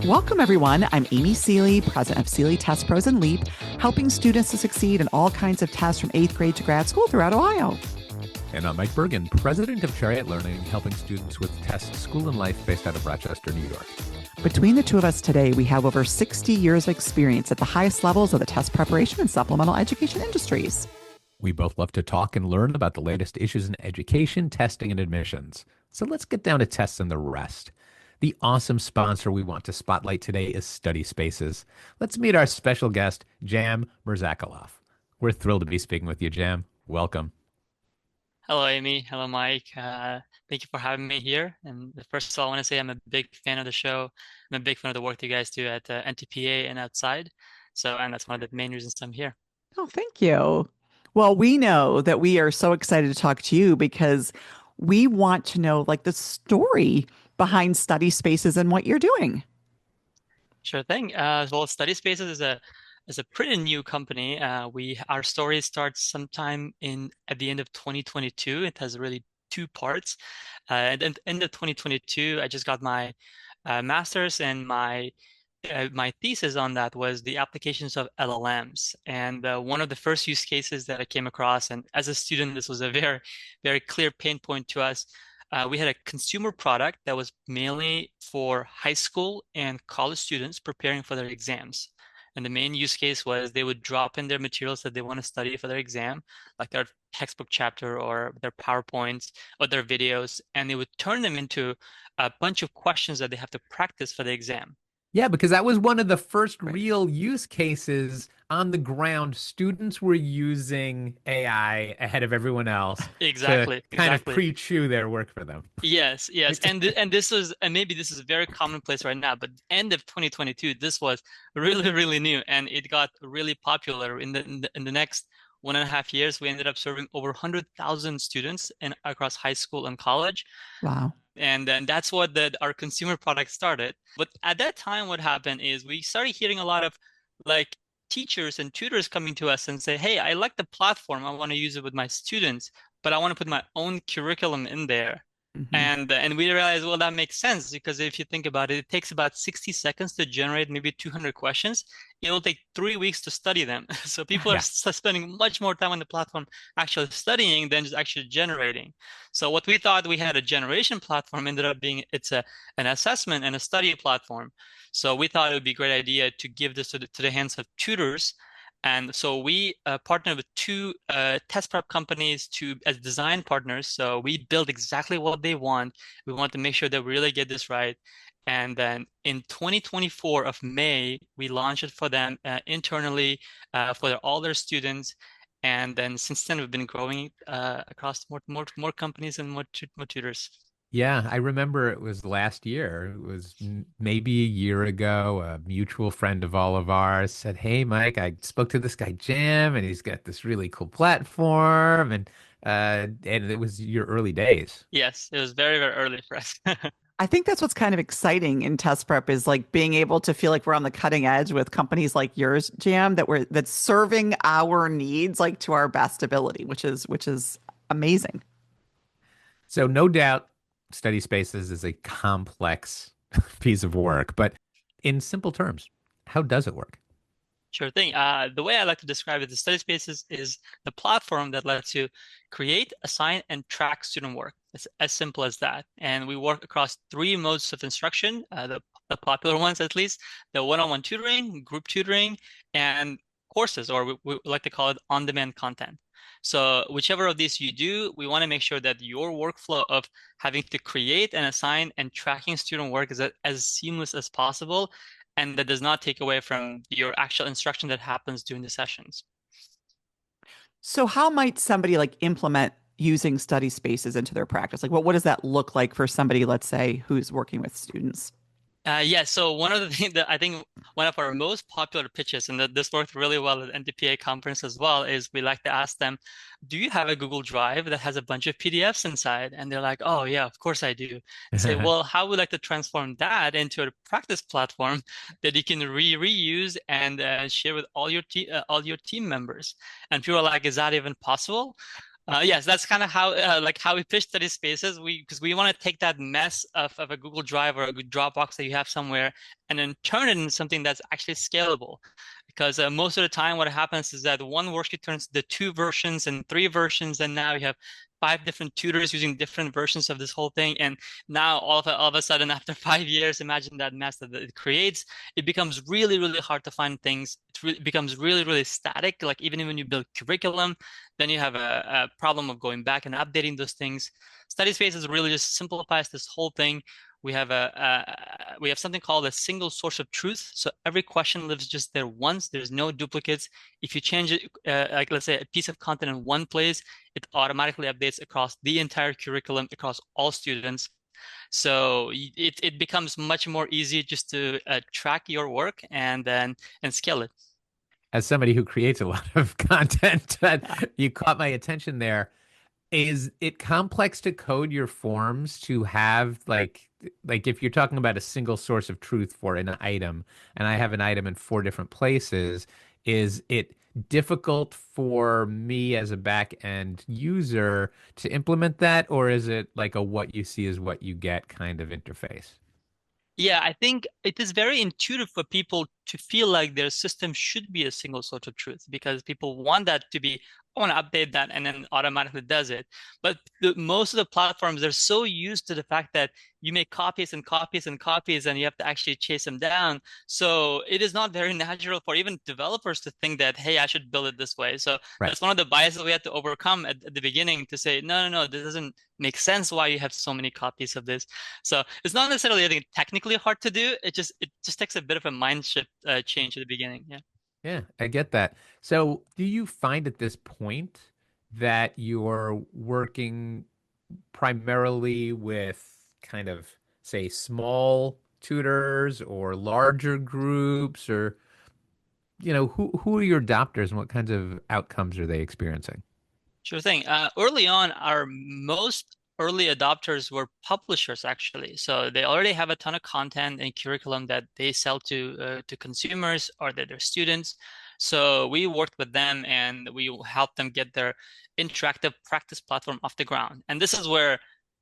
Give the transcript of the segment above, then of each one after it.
Welcome, everyone. I'm Amy Seeley, president of Seeley Test Pros and LEAP, helping students to succeed in all kinds of tests from 8th grade to grad school throughout Ohio. And I'm Mike Bergen, president of Chariot Learning, helping students with tests, school, and life based out of Rochester, New York. Between the two of us today, we have over 60 years of experience at the highest levels of the test preparation and supplemental education industries. We both love to talk and learn about the latest issues in education, testing, and admissions. So let's get down to tests and the rest. The awesome sponsor we want to spotlight today is Studyspaces. Let's meet our special guest, Jam Mirzakhalov. We're thrilled to be speaking with you, Jam. Welcome. Hello, Amy. Hello, Mike. Thank you for having me here. And first of all, I want to say I'm a big fan of the show. I'm a big fan of the work that you guys do at NTPA and outside. And that's one of the main reasons I'm here. Oh, thank you. Well, we know that we are so excited to talk to you because we want to know the story behind Studyspaces and what you're doing. Sure thing. Well, Studyspaces is a pretty new company. Our story starts sometime at the end of 2022. It has really two parts. At the end of 2022, I just got my master's, and my thesis on that was the applications of LLMs. And one of the first use cases that I came across, and as a student, this was a very, very clear pain point to us. We had a consumer product that was mainly for high school and college students preparing for their exams. And the main use case was they would drop in their materials that they want to study for their exam, like their textbook chapter or their PowerPoints or their videos, and they would turn them into a bunch of questions that they have to practice for the exam. Yeah, because that was one of the first real use cases on the ground. Students were using AI ahead of everyone else Exactly, to kind exactly. of pre-chew their work for them. Yes. And maybe this is very commonplace right now, but end of 2022, this was really, really new, and it got really popular. In the next 1.5 years, we ended up serving over 100,000 students across high school and college. Wow. And then that's what our consumer product started. But at that time, what happened is we started hearing a lot of teachers and tutors coming to us and say, hey, I like the platform. I want to use it with my students, but I want to put my own curriculum in there. Mm-hmm. And we realized, well, that makes sense, because if you think about it, it takes about 60 seconds to generate maybe 200 questions. It'll take 3 weeks to study them. So people are spending much more time on the platform actually studying than just actually generating. So what we thought we had a generation platform ended up being an assessment and a study platform. So we thought it would be a great idea to give this to the hands of tutors. And so we partnered with two test prep companies as design partners. So we build exactly what they want. We want to make sure that we really get this right. And then in 2024 of May, we launched it for them internally for all their students. And then since then, we've been growing across more companies and more tutors. Yeah, I remember it was last year. It was maybe a year ago. A mutual friend of all of ours said, "Hey, Mike, I spoke to this guy Jim, and he's got this really cool platform." And it was your early days. Yes, it was very, very early for us. I think that's what's kind of exciting in test prep is being able to feel like we're on the cutting edge with companies like yours, Jam, that's serving our needs to our best ability, which is amazing. So no doubt, Studyspaces is a complex piece of work, but in simple terms, how does it work? Sure thing. The way I like to describe it, the Studyspaces is the platform that lets you create, assign, and track student work. It's as simple as that. And we work across three modes of instruction, the popular ones at least: the one-on-one tutoring, group tutoring, and courses, or we like to call it on-demand content. So whichever of these you do, we want to make sure that your workflow of having to create and assign and tracking student work is as seamless as possible, and that does not take away from your actual instruction that happens during the sessions. So how might somebody implement using Studyspaces into their practice? What does that look like for somebody, let's say, who's working with students? Yeah, so one of the things that I think one of our most popular pitches, and that this worked really well at NTPA conference as well, is we like to ask them, do you have a Google Drive that has a bunch of PDFs inside? And they're like, oh yeah, of course I do. I say, well, how would you like to transform that into a practice platform that you can reuse and share with all your team members? And people are like, is that even possible? Yes, that's kind of how like how we pitch study spaces. Because we want to take that mess of a Google Drive or a good Dropbox that you have somewhere and then turn it into something that's actually scalable. Because most of the time, what happens is that one worksheet turns to two versions and three versions, and now you have five different tutors using different versions of this whole thing. And now all of a sudden, after 5 years, imagine that mess that it creates. It becomes really, really hard to find things. It becomes really, really static. Like even when you build curriculum, then you have a problem of going back and updating those things. Study Spaces really just simplifies this whole thing. We have something called a single source of truth. So every question lives just there once. There's no duplicates. If you change it, like let's say a piece of content in one place, it automatically updates across the entire curriculum, across all students. So it becomes much more easy just to track your work and scale it. As somebody who creates a lot of content, Yeah. you caught my attention there. Is it complex to code your forms to have like if you're talking about a single source of truth for an item, and I have an item in four different places, is it difficult for me as a back end user to implement that, or is it like a what you see is what you get kind of interface? Yeah, I think it is very intuitive for people to feel like their system should be a single source of truth because people want that to be, I want to update that and then automatically does it. But most of the platforms, they're so used to the fact that you make copies and copies and copies and you have to actually chase them down. So it is not very natural for even developers to think that, hey, I should build it this way. So Right. that's one of the biases we had to overcome at the beginning to say, no, no, no, this doesn't make sense why you have so many copies of this. So it's not necessarily, I think, technically hard to do. It just takes a bit of a mind shift change at the beginning. Yeah. Yeah, I get that. So, do you find at this point that you're working primarily with kind of, say, small tutors or larger groups, or, who are your adopters and what kinds of outcomes are they experiencing? Sure thing. Early on, our most early adopters were publishers, actually. So they already have a ton of content and curriculum that they sell to consumers or their students. So we worked with them and we helped them get their interactive practice platform off the ground. And this is where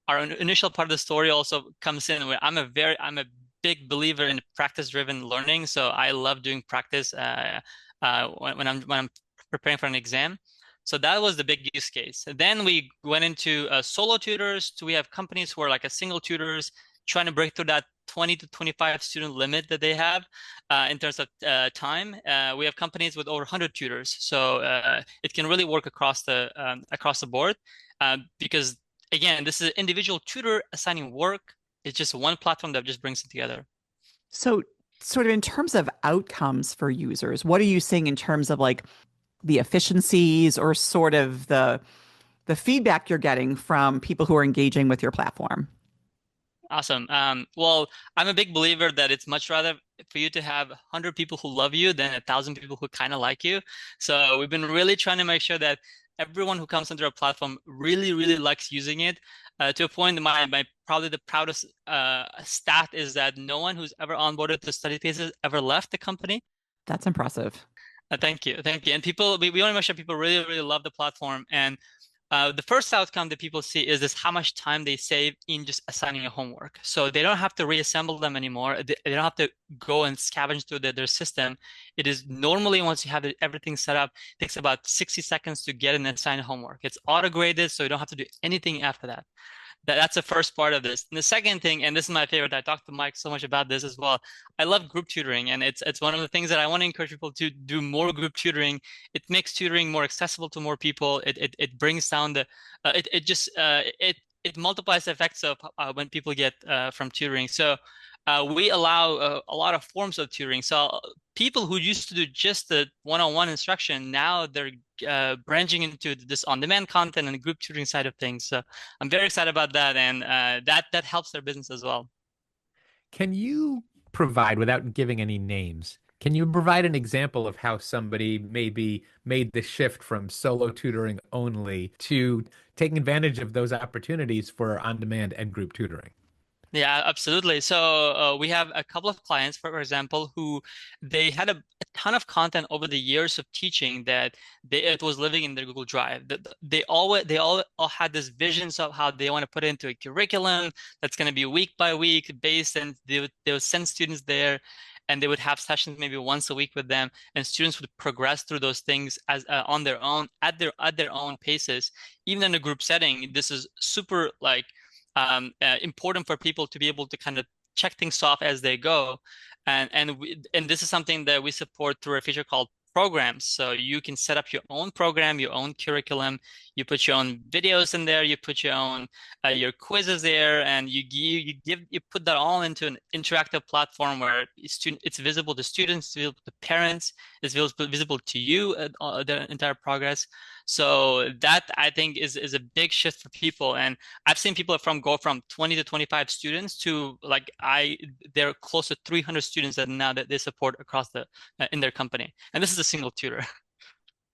our initial part of the story also comes in, where I'm a big believer in practice-driven learning. So I love doing practice when I'm preparing for an exam. So that was the big use case. Then we went into solo tutors. We have companies who are like a single tutors trying to break through that 20 to 25 student limit that they have in terms of time. We have companies with over 100 tutors. So it can really work across the board because again, this is an individual tutor assigning work. It's just one platform that just brings it together. So, sort of in terms of outcomes for users, what are you seeing in terms of like the efficiencies or sort of the feedback you're getting from people who are engaging with your platform? Awesome. Well, I'm a big believer that it's much rather for you to have 100 people who love you than 1,000 people who kind of like you. So we've been really trying to make sure that everyone who comes onto our platform really, really likes using it. To a point, my probably the proudest stat is that no one who's ever onboarded to Studyspaces ever left the company. That's impressive. Thank you, thank you. And we want to make sure people really, really love the platform. And the first outcome that people see is this how much time they save in just assigning a homework. So they don't have to reassemble them anymore. They don't have to go and scavenge through their system. It is normally once you have everything set up, it takes about 60 seconds to get an assigned homework. It's auto graded, so you don't have to do anything after that. That's the first part of this. And the second thing, and this is my favorite, I talked to Mike so much about this as well. I love group tutoring, and it's one of the things that I want to encourage people to do more group tutoring. It makes tutoring more accessible to more people. It brings down the it multiplies the effects of when people get from tutoring. So we allow a lot of forms of tutoring. So people who used to do just the one-on-one instruction, now they're branching into this on-demand content and the group tutoring side of things. So I'm very excited about that, and that helps their business as well. Can you provide, without giving any names, can you provide an example of how somebody maybe made the shift from solo tutoring only to taking advantage of those opportunities for on-demand and group tutoring? Yeah, absolutely. So we have a couple of clients, for example, who they had a ton of content over the years of teaching that it was living in their Google Drive. They all had this visions of how they want to put it into a curriculum that's going to be week by week based, and they would send students there, and they would have sessions maybe once a week with them, and students would progress through those things as on their own at their own paces. Even in a group setting, this is super like important for people to be able to kind of check things off as they go. And this is something that we support through a feature called programs. So you can set up your own program, your own curriculum. You put your own videos in there. You put your own your quizzes there, and you put that all into an interactive platform where it's visible to students, it's visible to parents, it's visible to you the entire progress. So that I think is a big shift for people. And I've seen people go from 20 to 25 students to like they're close to 300 students that now that they support across in their company. And this is a single tutor.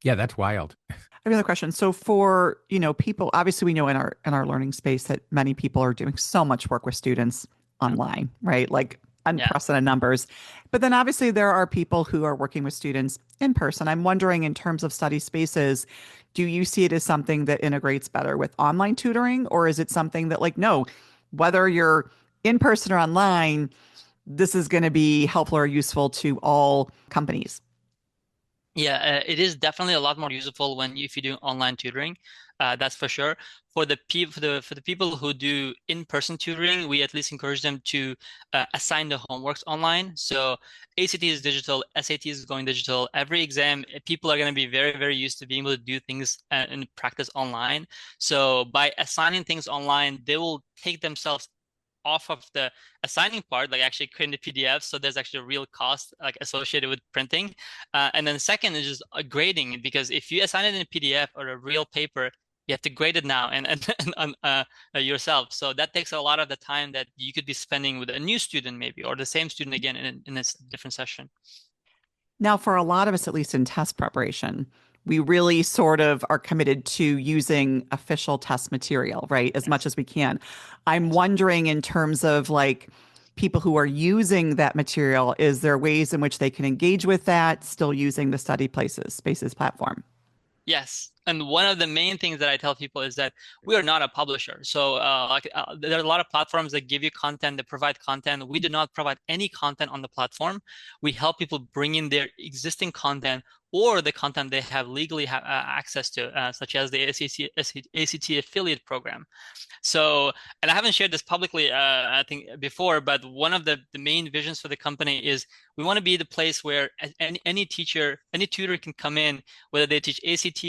Yeah, that's wild. I have another question. So for, people, obviously we know in our learning space that many people are doing so much work with students online, right? Like Yeah. unprecedented numbers. But then obviously there are people who are working with students in person. I'm wondering in terms of study spaces, do you see it as something that integrates better with online tutoring, or is it something that like, no, whether you're in person or online, this is going to be helpful or useful to all companies? Yeah, it is definitely a lot more useful if you do online tutoring. That's for sure. For the people who do in-person tutoring, we at least encourage them to assign the homeworks online. So ACT is digital, SAT is going digital. Every exam, people are going to be very, very used to being able to do things and practice online. So by assigning things online, they will take themselves off of the assigning part, like actually creating the PDF. So there's actually a real cost like associated with printing. And then second is just grading, because if you assign it in a PDF or a real paper, you have to grade it now and yourself. So that takes a lot of the time that you could be spending with a new student maybe, or the same student again in a different session. Now, for a lot of us, at least in test preparation, we really sort of are committed to using official test material, right? As much Yes. as we can. I'm wondering in terms of like people who are using that material, is there ways in which they can engage with that still using the Spaces platform? Yes. And one of the main things that I tell people is that we are not a publisher. So, there are a lot of platforms that give you content, that provide content. We do not provide any content on the platform. We help people bring in their existing content or the content they have legally access to, such as the ACT affiliate program. So, and I haven't shared this publicly, I think before, but one of the main visions for the company is we want to be the place where any teacher, any tutor can come in, whether they teach ACT,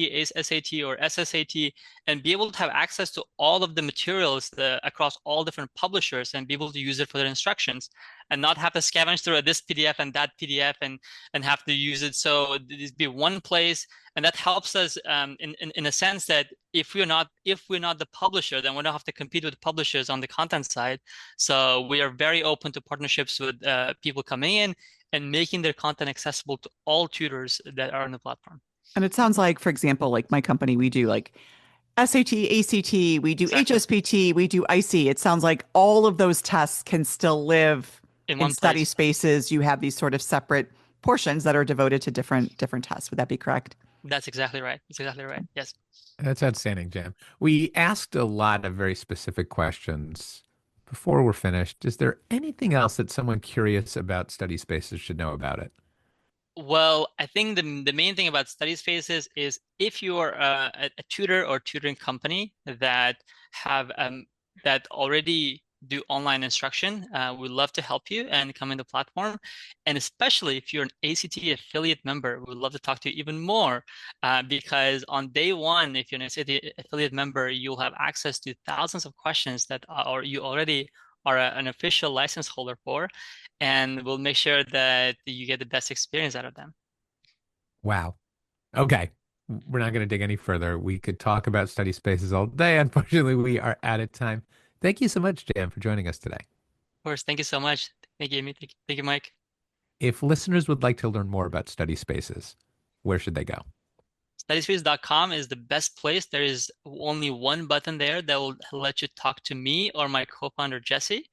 SAT, or SSAT, and be able to have access to all of the materials across all different publishers and be able to use it for their instructions, and not have to scavenge through this PDF and that PDF and have to use it. So this be one place, and that helps us in a sense that if we're not the publisher, then we don't have to compete with publishers on the content side. So we are very open to partnerships with people coming in and making their content accessible to all tutors that are on the platform. And it sounds like, for example, like my company, we do like SAT, ACT, we do Exactly. HSPT, we do ISEE. It sounds like all of those tests can still live In in one study place. spaces. You have these sort of separate portions that are devoted to different tests. Would that be correct? That's exactly right. That's exactly right. Yes. That's outstanding, Jam. We asked a lot of very specific questions. Before we're finished, is there anything else that someone curious about study spaces should know about it? Well, I think the main thing about Studyspaces is if you are a tutor or tutoring company that already do online instruction, we'd love to help you and come in the platform. And especially if you're an ACT affiliate member, we'd love to talk to you even more, because on day one, if you're an ACT affiliate member, you'll have access to thousands of questions that or you already are an official license holder for, and we'll make sure that you get the best experience out of them. Wow. Okay. We're not going to dig any further. We could talk about study spaces all day. Unfortunately, we are out of time. Thank you so much, Jam, for joining us today. Of course, thank you so much. Thank you, Amy. Thank you, Mike. If listeners would like to learn more about study spaces, where should they go? Studyspaces.com is the best place. There is only one button there that will let you talk to me or my co-founder, Jesse.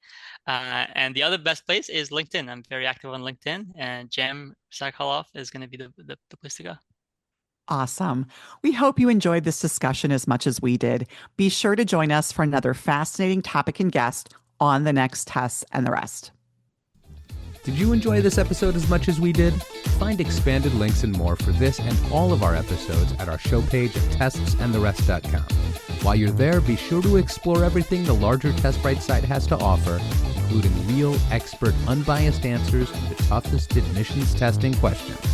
And the other best place is LinkedIn. I'm very active on LinkedIn, and Jam Mirzakhalov is going to be the place to go. Awesome. We hope you enjoyed this discussion as much as we did. Be sure to join us for another fascinating topic and guest on the next Tests and the Rest. Did you enjoy this episode as much as we did? Find expanded links and more for this and all of our episodes at our show page at testsandtherest.com. While you're there, be sure to explore everything the larger TestBright site has to offer, including real, expert, unbiased answers to the toughest admissions testing questions.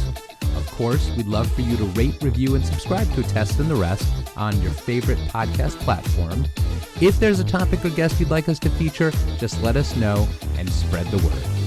Of course, we'd love for you to rate, review, and subscribe to Tests and the Rest on your favorite podcast platform. If there's a topic or guest you'd like us to feature, just let us know and spread the word.